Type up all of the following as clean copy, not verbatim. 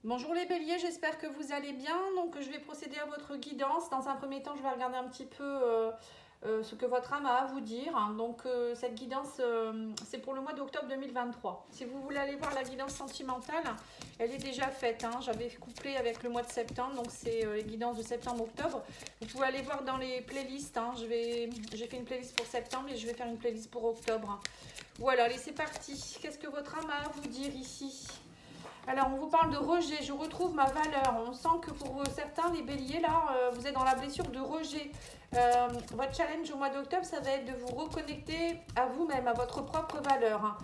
Bonjour les béliers, j'espère que vous allez bien. Donc je vais procéder à votre guidance. Dans un premier temps, je vais regarder un petit peu ce que votre âme a à vous dire. Donc cette guidance, c'est pour le mois d'octobre 2023. Si vous voulez aller voir la guidance sentimentale, elle est déjà faite. J'avais couplé avec le mois de septembre, donc c'est les guidances de septembre-octobre. Vous pouvez aller voir dans les playlists. J'ai fait une playlist pour septembre et je vais faire une playlist pour octobre. Voilà, allez, c'est parti. Qu'est-ce que votre âme a à vous dire ici ? Alors, on vous parle de rejet, je retrouve ma valeur. On sent que pour certains, les béliers, là, vous êtes dans la blessure de rejet. Votre challenge au mois d'octobre, ça va être de vous reconnecter à vous-même, à votre propre valeur.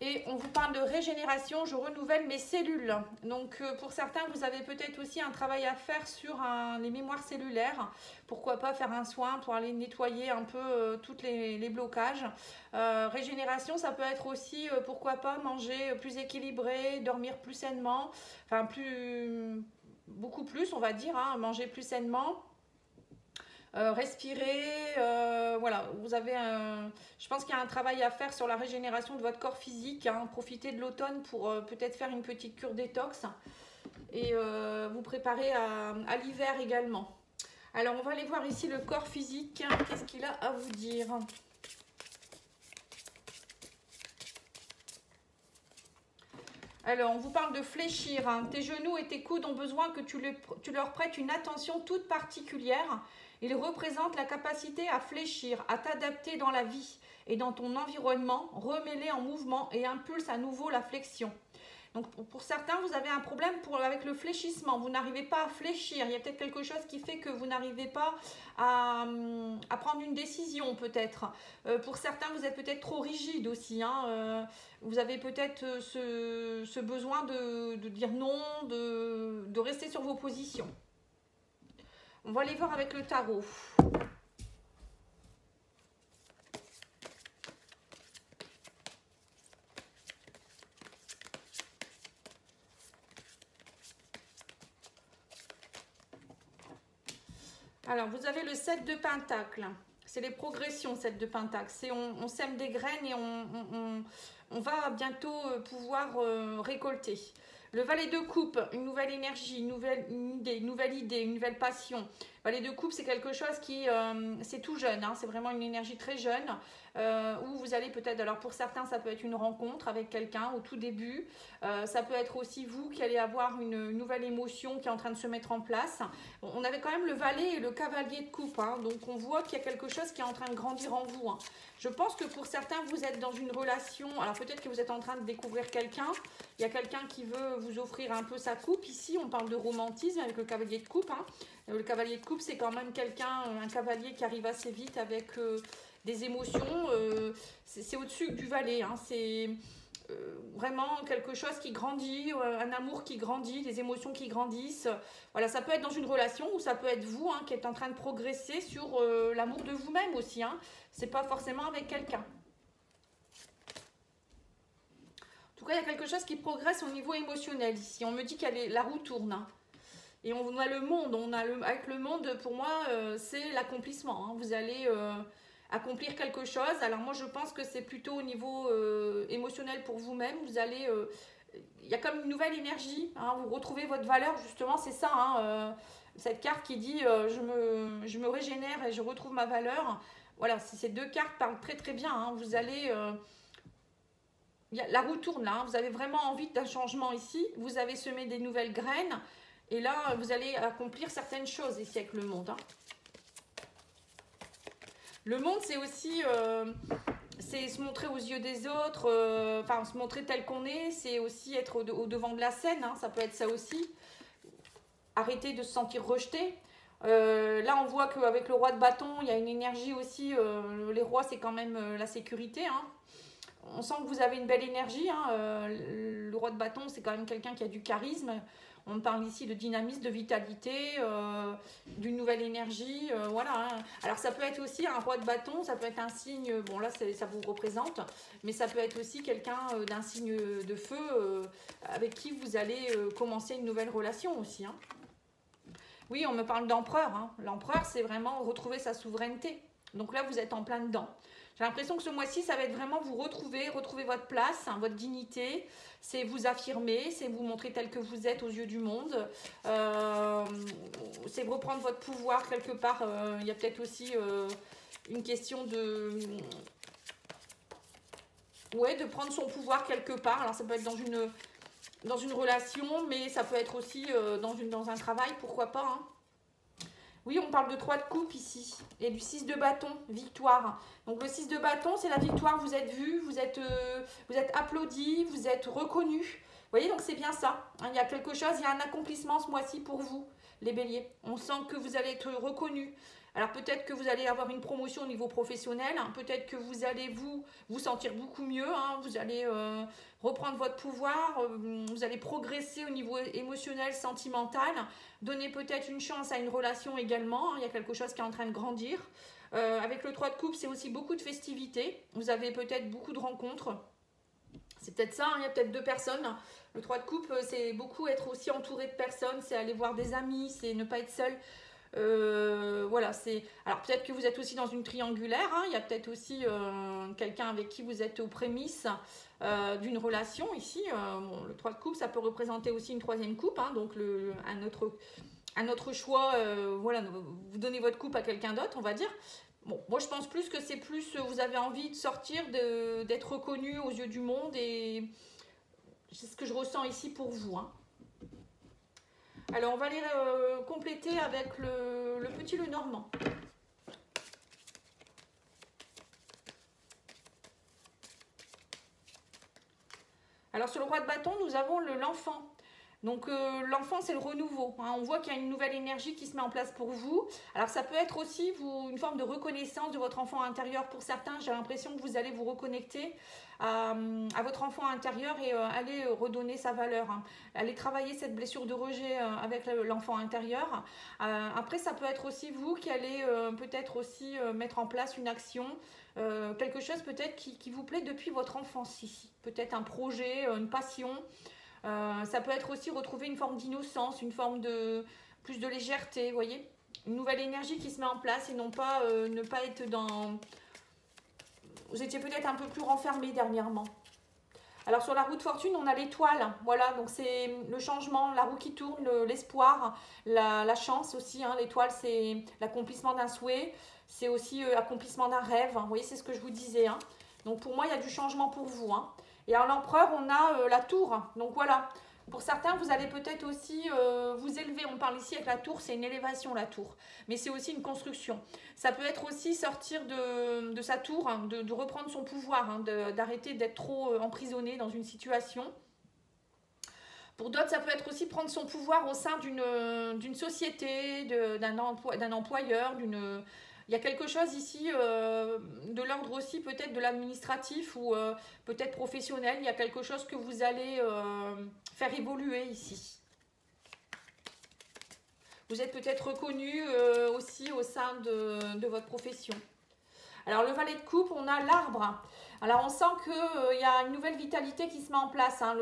Et on vous parle de régénération, je renouvelle mes cellules. Donc pour certains, vous avez peut-être aussi un travail à faire sur les mémoires cellulaires. Pourquoi pas faire un soin pour aller nettoyer un peu tous les blocages. Régénération, ça peut être aussi, pourquoi pas, manger plus équilibré, dormir plus sainement. Enfin, beaucoup plus, on va dire, manger plus sainement. Respirer, voilà, je pense qu'il y a un travail à faire sur la régénération de votre corps physique. Profitez de l'automne pour peut-être faire une petite cure détox et vous préparer à l'hiver également. Alors on va aller voir ici le corps physique, qu'est-ce qu'il a à vous dire? Alors, on vous parle de fléchir. Tes genoux et tes coudes ont besoin que tu leur prêtes une attention toute particulière. Ils représentent la capacité à fléchir, à t'adapter dans la vie et dans ton environnement, remets-les en mouvement et impulse à nouveau la flexion. Donc pour certains, vous avez un problème avec le fléchissement. Vous n'arrivez pas à fléchir. Il y a peut-être quelque chose qui fait que vous n'arrivez pas à prendre une décision peut-être. Pour certains, vous êtes peut-être trop rigide aussi. Vous avez peut-être ce besoin de dire non, de rester sur vos positions. On va aller voir avec le tarot. Alors, vous avez le 7 de Pentacle. C'est les progressions, 7 de Pentacle. On sème des graines et on va bientôt pouvoir récolter. Le valet de coupe, une nouvelle énergie, une nouvelle idée, une nouvelle passion. Valet de coupe, c'est quelque chose qui, c'est tout jeune, c'est vraiment une énergie très jeune, où vous allez peut-être, alors pour certains, ça peut être une rencontre avec quelqu'un au tout début, ça peut être aussi vous qui allez avoir une nouvelle émotion qui est en train de se mettre en place. On avait quand même le valet et le cavalier de coupe, donc on voit qu'il y a quelque chose qui est en train de grandir en vous. Je pense que pour certains, vous êtes dans une relation, alors peut-être que vous êtes en train de découvrir quelqu'un, il y a quelqu'un qui veut vous offrir un peu sa coupe. Ici, on parle de romantisme avec le cavalier de coupe. Le cavalier de coupe, c'est quand même un cavalier qui arrive assez vite avec des émotions. C'est au-dessus du valet. C'est vraiment quelque chose qui grandit, un amour qui grandit, des émotions qui grandissent. Voilà, ça peut être dans une relation ou ça peut être vous qui êtes en train de progresser sur l'amour de vous-même aussi. C'est pas forcément avec quelqu'un. En tout cas, il y a quelque chose qui progresse au niveau émotionnel ici. On me dit que la roue tourne. Et on a le monde. Avec le monde, pour moi, c'est l'accomplissement. Vous allez accomplir quelque chose. Alors moi, je pense que c'est plutôt au niveau émotionnel pour vous-même. Il y a comme une nouvelle énergie. Vous retrouvez votre valeur, justement. C'est ça, cette carte qui dit je me régénère et je retrouve ma valeur. Voilà, ces deux cartes parlent très très bien. Vous allez... la roue tourne là, vous avez vraiment envie d'un changement ici, vous avez semé des nouvelles graines et là vous allez accomplir certaines choses ici avec le monde. Le monde, c'est aussi c'est se montrer aux yeux des autres, se montrer tel qu'on est, c'est aussi être au devant de la scène, ça peut être ça aussi. Arrêter de se sentir rejeté. Là on voit qu'avec le roi de bâton, il y a une énergie aussi, les rois c'est quand même la sécurité. On sent que vous avez une belle énergie. Le roi de bâton, c'est quand même quelqu'un qui a du charisme. On parle ici de dynamisme, de vitalité, d'une nouvelle énergie. Voilà. Alors ça peut être aussi un roi de bâton, ça peut être un signe, bon là ça vous représente, mais ça peut être aussi quelqu'un d'un signe de feu avec qui vous allez commencer une nouvelle relation aussi. Oui, on me parle d'empereur. L'empereur, c'est vraiment retrouver sa souveraineté. Donc là, vous êtes en plein dedans. J'ai l'impression que ce mois-ci, ça va être vraiment vous retrouver votre place, hein, votre dignité. C'est vous affirmer, c'est vous montrer tel que vous êtes aux yeux du monde. C'est reprendre votre pouvoir quelque part. Il y a peut-être aussi une question de... Ouais, de prendre son pouvoir quelque part. Alors ça peut être dans une relation, mais ça peut être aussi dans un travail, pourquoi pas, hein. Oui, on parle de 3 de coupe ici. Et du 6 de bâton, victoire. Donc le 6 de bâton, c'est la victoire. Vous êtes vu, vous êtes applaudi, vous êtes reconnu. Vous voyez, donc c'est bien ça. Il y a quelque chose, il y a un accomplissement ce mois-ci pour vous, les béliers. On sent que vous allez être reconnu. Alors peut-être que vous allez avoir une promotion au niveau professionnel. Hein. Peut-être que vous allez vous sentir beaucoup mieux. Hein. Vous allez reprendre votre pouvoir. Vous allez progresser au niveau émotionnel, sentimental. Donner peut-être une chance à une relation également. Hein. Il y a quelque chose qui est en train de grandir. Avec le 3 de coupe, c'est aussi beaucoup de festivités. Vous avez peut-être beaucoup de rencontres. C'est peut-être ça, hein. Il y a peut-être 2 personnes. Le 3 de coupe, c'est beaucoup être aussi entouré de personnes. C'est aller voir des amis, c'est ne pas être seul. Voilà, c'est... Alors peut-être que vous êtes aussi dans une triangulaire, hein. Il y a peut-être aussi quelqu'un avec qui vous êtes aux prémices d'une relation ici. Bon, le 3 de coupe, ça peut représenter aussi une 3e coupe, hein. Donc un autre choix, voilà, vous donnez votre coupe à quelqu'un d'autre, on va dire. Bon, moi je pense plus que c'est plus, vous avez envie de sortir, d'être reconnu aux yeux du monde, et c'est ce que je ressens ici pour vous, hein. Alors, on va aller compléter avec le petit Lenormand. Alors, sur le roi de bâton, nous avons l'enfant. Donc, l'enfant, c'est le renouveau. Hein. On voit qu'il y a une nouvelle énergie qui se met en place pour vous. Alors, ça peut être aussi une forme de reconnaissance de votre enfant intérieur. Pour certains, j'ai l'impression que vous allez vous reconnecter à votre enfant intérieur et aller redonner sa valeur. Hein. Aller travailler cette blessure de rejet avec l'enfant intérieur. Après, ça peut être aussi vous qui allez peut-être aussi mettre en place une action, quelque chose peut-être qui vous plaît depuis votre enfance ici. Peut-être un projet, une passion. Ça peut être aussi retrouver une forme d'innocence, une forme de plus de légèreté, vous voyez, une nouvelle énergie qui se met en place et non pas ne pas être dans... Vous étiez peut-être un peu plus renfermé dernièrement. Alors sur la roue de fortune, on a l'étoile, voilà, donc c'est le changement, la roue qui tourne, l'espoir, la chance aussi, hein. L'étoile, c'est l'accomplissement d'un souhait, c'est aussi accomplissement d'un rêve, hein. Vous voyez, c'est ce que je vous disais, hein. Donc pour moi, il y a du changement pour vous, hein. Et en l'empereur, on a la tour. Donc voilà, pour certains, vous allez peut-être aussi vous élever. On parle ici avec la tour, c'est une élévation la tour. Mais c'est aussi une construction. Ça peut être aussi sortir de sa tour, hein, de reprendre son pouvoir, hein, d'arrêter d'être trop emprisonné dans une situation. Pour d'autres, ça peut être aussi prendre son pouvoir au sein d'une société, d'un employeur, d'une... Il y a quelque chose ici de l'ordre aussi peut-être de l'administratif ou peut-être professionnel. Il y a quelque chose que vous allez faire évoluer ici. Vous êtes peut-être reconnu aussi au sein de votre profession. Alors le valet de coupe, on a l'arbre. Alors on sent qu'il y a une nouvelle vitalité qui se met en place, hein.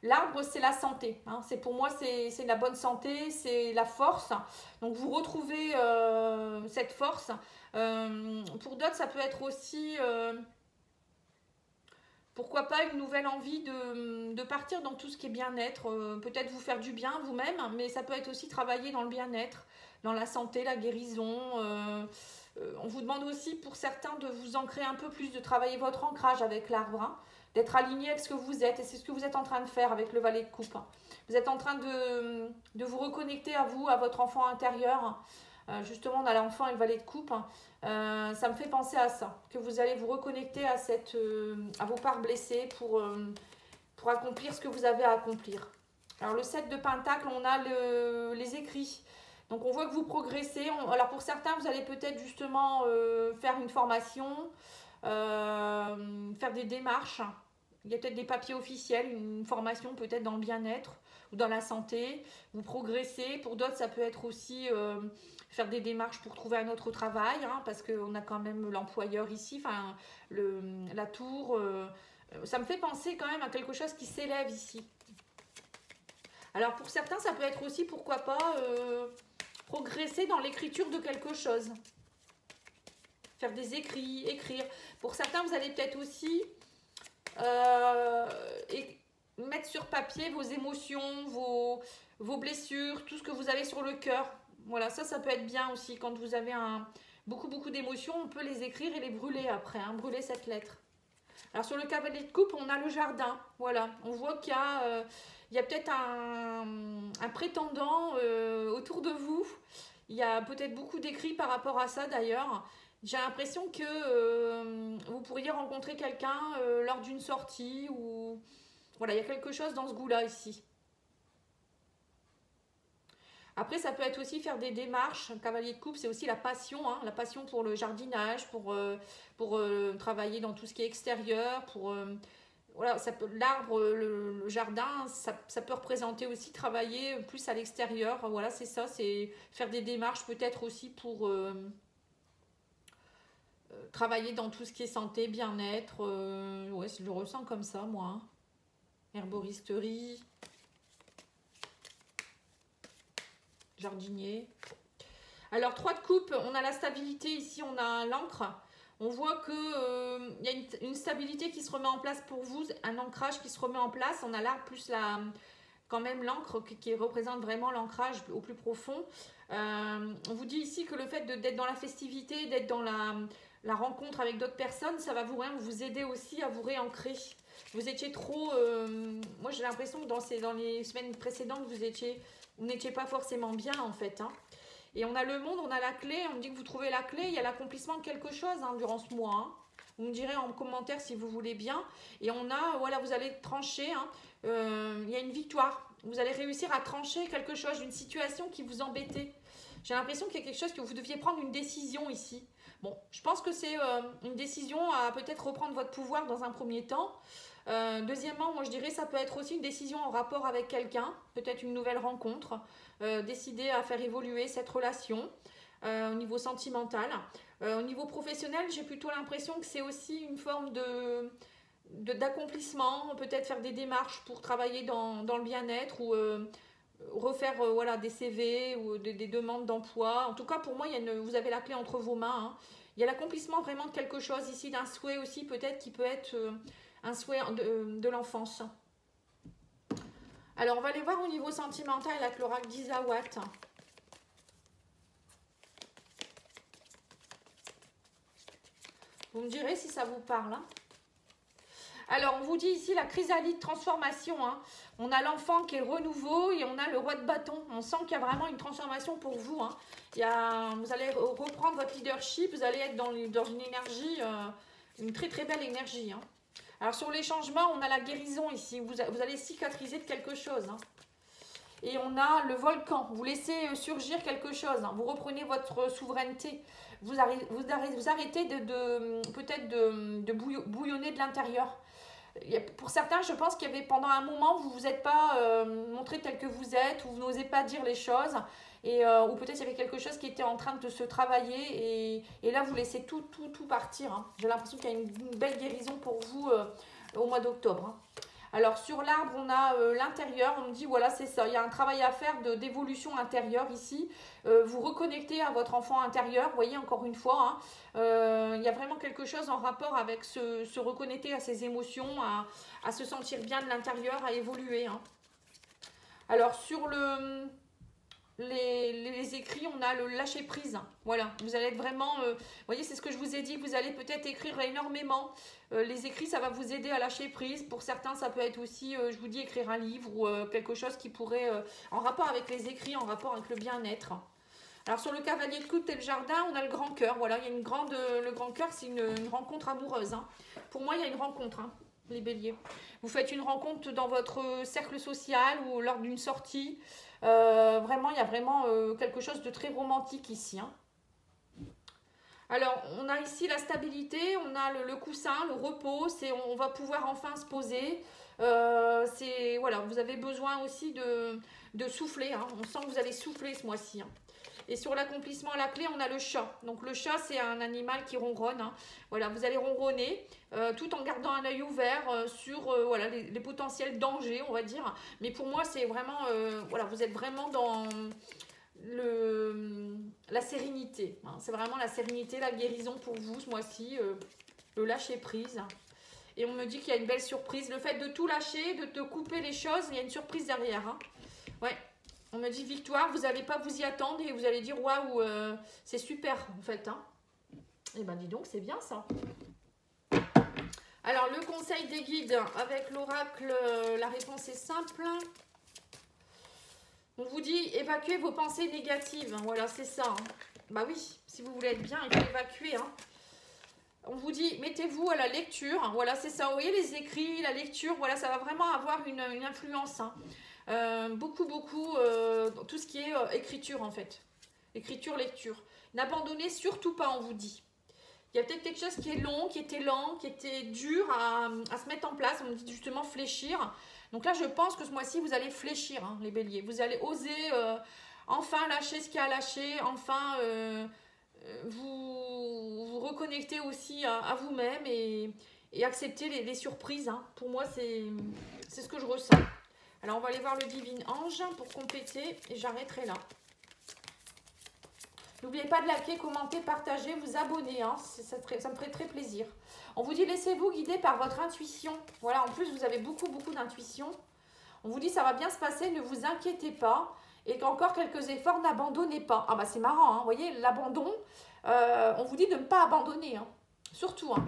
L'arbre, c'est la santé, hein. Pour moi, c'est la bonne santé, c'est la force. Donc, vous retrouvez cette force. Pour d'autres, ça peut être aussi, pourquoi pas, une nouvelle envie de partir dans tout ce qui est bien-être. Peut-être vous faire du bien vous-même, mais ça peut être aussi travailler dans le bien-être, dans la santé, la guérison. On vous demande aussi, pour certains, de vous ancrer un peu plus, de travailler votre ancrage avec l'arbre, hein. D'être aligné avec ce que vous êtes, et c'est ce que vous êtes en train de faire avec le valet de coupe. Vous êtes en train de vous reconnecter à vous, à votre enfant intérieur. Justement, on a l'enfant et le valet de coupe. Ça me fait penser à ça, que vous allez vous reconnecter à vos parts blessées pour accomplir ce que vous avez à accomplir. Alors le 7 de pentacle, on a les écrits. Donc on voit que vous progressez. Alors pour certains, vous allez peut-être justement faire une formation, faire des démarches. Il y a peut-être des papiers officiels, une formation peut-être dans le bien-être ou dans la santé. Vous progressez. Pour d'autres, ça peut être aussi faire des démarches pour trouver un autre travail, hein, parce qu'on a quand même l'employeur ici, enfin la tour. Ça me fait penser quand même à quelque chose qui s'élève ici. Alors pour certains, ça peut être aussi, pourquoi pas, progresser dans l'écriture de quelque chose. faire des écrits, écrire. Pour certains, vous allez peut-être aussi mettre sur papier vos émotions, vos blessures, tout ce que vous avez sur le cœur. Voilà, ça peut être bien aussi. Quand vous avez beaucoup d'émotions, on peut les écrire et les brûler après, hein, brûler cette lettre. Alors sur le cavalier de coupe, on a le jardin. Voilà, on voit qu'il y a peut-être un prétendant autour de vous. Il y a peut-être beaucoup d'écrits par rapport à ça d'ailleurs. J'ai l'impression que vous pourriez rencontrer quelqu'un lors d'une sortie ou... Voilà, il y a quelque chose dans ce goût-là ici. Après, ça peut être aussi faire des démarches. Un cavalier de coupe, c'est aussi la passion, hein, la passion pour le jardinage, pour travailler dans tout ce qui est extérieur, voilà, l'arbre, le jardin, ça peut représenter aussi travailler plus à l'extérieur. Voilà, c'est ça, c'est faire des démarches peut-être aussi pour travailler dans tout ce qui est santé, bien-être. Ouais, je le ressens comme ça, moi. Hein. Herboristerie. Jardinier. Alors, 3 de coupe, on a la stabilité ici, on a l'encre. On voit que y a une stabilité qui se remet en place pour vous, un ancrage qui se remet en place. On a là plus quand même l'encre qui représente vraiment l'ancrage au plus profond. On vous dit ici que le fait d'être dans la festivité, d'être dans la rencontre avec d'autres personnes, ça va vous aider aussi à vous réancrer. Vous étiez trop... moi, j'ai l'impression que dans les semaines précédentes, vous n'étiez pas forcément bien en fait. Hein. Et on a le monde, on a la clé, on me dit que vous trouvez la clé, il y a l'accomplissement de quelque chose hein, durant ce mois. Hein. Vous me direz en commentaire si vous voulez bien. Et on a, voilà, vous allez trancher, hein, il y a une victoire. Vous allez réussir à trancher quelque chose, une situation qui vous embêtait. J'ai l'impression qu'il y a quelque chose que vous deviez prendre une décision ici. Bon, je pense que c'est une décision à peut-être reprendre votre pouvoir dans un premier temps. Deuxièmement, moi je dirais ça peut être aussi une décision en rapport avec quelqu'un, peut-être une nouvelle rencontre, décider à faire évoluer cette relation au niveau sentimental. Au niveau professionnel, j'ai plutôt l'impression que c'est aussi une forme d'accomplissement, peut-être faire des démarches pour travailler dans le bien-être ou refaire voilà, des CV ou des demandes d'emploi. En tout cas, pour moi, vous avez la clé entre vos mains. Hein. Il y a l'accomplissement vraiment de quelque chose ici, d'un souhait aussi peut-être qui peut être... un souhait de l'enfance. Alors, on va aller voir au niveau sentimental avec l'oracle d'Isawat. Vous me direz si ça vous parle. Hein. Alors, on vous dit ici la chrysalide transformation. Hein. On a l'enfant qui est renouveau et on a le roi de bâton. On sent qu'il y a vraiment une transformation pour vous. Hein. Vous allez reprendre votre leadership. Vous allez être dans une énergie, une très très belle énergie. Hein. Alors, sur les changements, on a la guérison ici. Vous allez cicatriser de quelque chose. Hein. Et on a le volcan. Vous laissez surgir quelque chose. Hein. Vous reprenez votre souveraineté. Vous arrêtez peut-être de bouillonner de l'intérieur. Pour certains, je pense qu'il y avait pendant un moment, vous ne vous êtes pas montré tel que vous êtes, ou vous n'osez pas dire les choses, ou peut-être il y avait quelque chose qui était en train de se travailler, et là, vous laissez tout partir. Hein. J'ai l'impression qu'il y a une belle guérison pour vous au mois d'octobre. Hein. Alors, sur l'arbre, on a l'intérieur. On me dit, voilà, c'est ça. Il y a un travail à faire d'évolution intérieure ici. Vous reconnectez à votre enfant intérieur. Vous voyez, encore une fois, hein, il y a vraiment quelque chose en rapport avec se reconnecter à ses émotions, à se sentir bien de l'intérieur, à évoluer. Hein. Alors, sur les écrits, on a le lâcher prise. Voilà, vous allez être vraiment, vous voyez, c'est ce que je vous ai dit, vous allez peut-être écrire énormément. Les écrits, ça va vous aider à lâcher prise. Pour certains, ça peut être aussi, je vous dis, écrire un livre ou quelque chose qui pourrait, en rapport avec les écrits, en rapport avec le bien-être. Alors, sur le cavalier de coupe et le jardin, on a le grand cœur. Voilà, il y a le grand cœur, c'est une rencontre amoureuse. Hein. Pour moi, il y a une rencontre, hein, les béliers. Vous faites une rencontre dans votre cercle social ou lors d'une sortie. Vraiment, il y a vraiment quelque chose de très romantique ici. Hein. Alors, on a ici la stabilité, on a le coussin, le repos, on va pouvoir enfin se poser. Voilà, vous avez besoin aussi de souffler. Hein. On sent que vous allez souffler ce mois-ci. Hein. Et sur l'accomplissement à la clé, on a le chat. Donc le chat, c'est un animal qui ronronne. Hein. Voilà, vous allez ronronner tout en gardant un œil ouvert sur voilà, les potentiels dangers, on va dire. Mais pour moi, c'est vraiment, voilà, vous êtes vraiment la sérénité. Hein. C'est vraiment la sérénité, la guérison pour vous ce mois-ci, le lâcher prise. Et on me dit qu'il y a une belle surprise. Le fait de tout lâcher, de te couper les choses, il y a une surprise derrière. Hein. Ouais. On me dit victoire, vous n'allez pas vous y attendre et vous allez dire waouh, c'est super en fait. Hein. Et ben dis donc, c'est bien ça. Alors le conseil des guides avec l'oracle, la réponse est simple. On vous dit évacuez vos pensées négatives. Voilà, c'est ça. Hein. Bah oui, si vous voulez être bien, il faut évacuer. Hein. On vous dit mettez-vous à la lecture. Voilà, c'est ça. Vous voyez les écrits, la lecture, voilà, ça va vraiment avoir une influence. Hein. Beaucoup, tout ce qui est écriture en fait. Écriture, lecture. N'abandonnez surtout pas, on vous dit. Il y a peut-être quelque chose qui est long, qui était lent, qui était dur à se mettre en place. On me dit justement fléchir. Donc là, je pense que ce mois-ci, vous allez fléchir, hein, les béliers. Vous allez oser enfin lâcher ce qu'il y a à lâcher. Enfin, vous reconnecter aussi à vous-même et accepter les surprises. Hein. Pour moi, c'est ce que je ressens. Alors, on va aller voir le Divin Ange pour compléter et j'arrêterai là. N'oubliez pas de liker, commenter, partager, vous abonner. Hein. Ça me ferait très plaisir. On vous dit laissez-vous guider par votre intuition. Voilà, en plus, vous avez beaucoup d'intuition. On vous dit ça va bien se passer, ne vous inquiétez pas. Et qu'encore quelques efforts, n'abandonnez pas. Ah bah c'est marrant, hein. Vous voyez, l'abandon, on vous dit de ne pas abandonner. Hein. Surtout. Hein.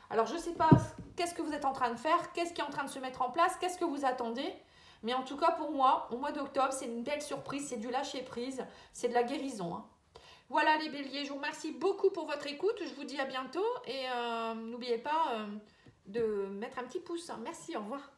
Alors, je ne sais pas qu'est-ce que vous êtes en train de faire, qu'est-ce qui est en train de se mettre en place, qu'est-ce que vous attendez. Mais en tout cas, pour moi, au mois d'octobre, c'est une belle surprise, c'est du lâcher-prise, c'est de la guérison. Hein. Voilà les béliers, je vous remercie beaucoup pour votre écoute. Je vous dis à bientôt et n'oubliez pas de mettre un petit pouce. Merci, au revoir.